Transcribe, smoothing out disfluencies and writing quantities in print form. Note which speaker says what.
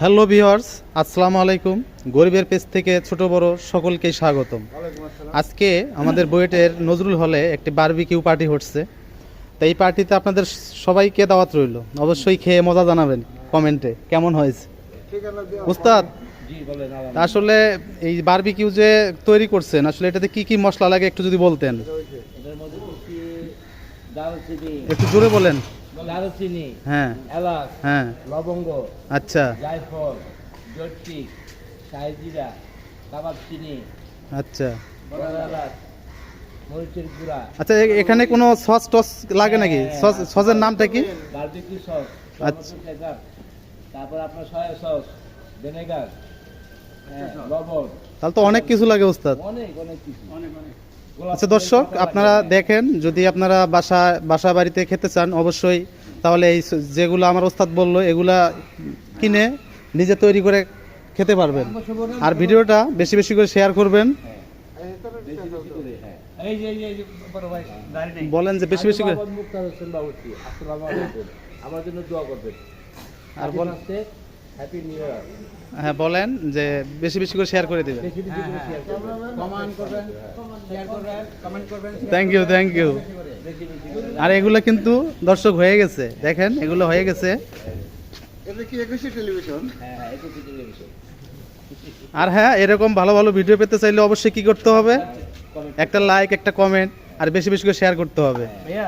Speaker 1: Hello viewers, আসসালামু আলাইকুম। গরিবের পেজ থেকে ছোট বড় সকলকেই স্বাগতম। আজকে আমাদের বুয়েটের নজরুল হলে একটি বারবিকিউ পার্টি হচ্ছে। তো এই পার্টিতে আপনাদের সবাইকে দাওয়াত রইল। অবশ্যই খেয়ে মজা জানাবেন কমেন্টে কেমন হয়েছে। উস্তাদ, আসলে এই বারবিকিউ যে তৈরি করছেন, আসলে এটাতে কি কি মশলা লাগে একটু যদি বলতেন।
Speaker 2: এটার মধ্যে দিচ্ছি দারুচিনি,
Speaker 1: একটু জোরে বলেন।
Speaker 2: দারুচিনি,
Speaker 1: হ্যাঁ
Speaker 2: এলাচ,
Speaker 1: হ্যাঁ,
Speaker 2: লবঙ্গ,
Speaker 1: আচ্ছা
Speaker 2: জায়ফল, জয়ত্রী, শাহজিরা, কাবাব চিনি,
Speaker 1: আচ্ছা
Speaker 2: বড় এলাচ, মরিচের গুঁড়া,
Speaker 1: আচ্ছা। এখানে কোনো সস টস লাগে নাকি? সসের নামটা কি?
Speaker 2: বারবিকিউ সস,
Speaker 1: আচ্ছা।
Speaker 2: টমেটো কেচাপ, তারপর আপনার সয়া সস, ভিনেগার, লবণ,
Speaker 1: তাহলে তো অনেক কিছু লাগে উস্তাদ।
Speaker 2: অনেক অনেক কিছু।
Speaker 1: আচ্ছা দর্শক, আপনারা দেখেন, যদি আপনারা বাসা বাড়িতে খেতে চান অবশ্যই তাহলে এই যেগুলো আমার ওস্তাদ বললো এগুলা কিনে নিজে তৈরি করে খেতে পারবেন। আর ভিডিওটা বেশি বেশি করে শেয়ার করবেন।
Speaker 2: এই যে বড় ভাই গাড়ি নেই,
Speaker 1: বলেন যে বেশি বেশি করে।
Speaker 2: মোহাম্মদ মুক্তার হোসেন বাবুর্চি, আসসালামু আলাইকুম। আমার জন্য দোয়া করবেন।
Speaker 1: আর বল,
Speaker 2: হ্যাপি নিউ ইয়ার।
Speaker 1: হ্যাঁ বলেন যে বেশি বেশি করে শেয়ার করে দিবেন।
Speaker 2: বেশি বেশি করে শেয়ার করবেন, কমেন্ট করবেন, শেয়ার করবেন, কমেন্ট করবেন।
Speaker 1: Thank you.
Speaker 2: বেশি বেশি করে।
Speaker 1: আর এগুলো কিন্তু দর্শক হয়ে গেছে, দেখেন এগুলো হয়ে গেছে।
Speaker 3: এটা কি একুশে টেলিভিশন?
Speaker 2: হ্যাঁ হ্যাঁ, এটা ঠিক টেলিভিশন।
Speaker 1: আর হ্যাঁ, এরকম ভালো ভালো ভিডিও পেতে চাইলে অবশ্যই কি করতে হবে? একটা লাইক, একটা কমেন্ট আর বেশি বেশি করে শেয়ার করতে হবে।
Speaker 2: ভাইয়া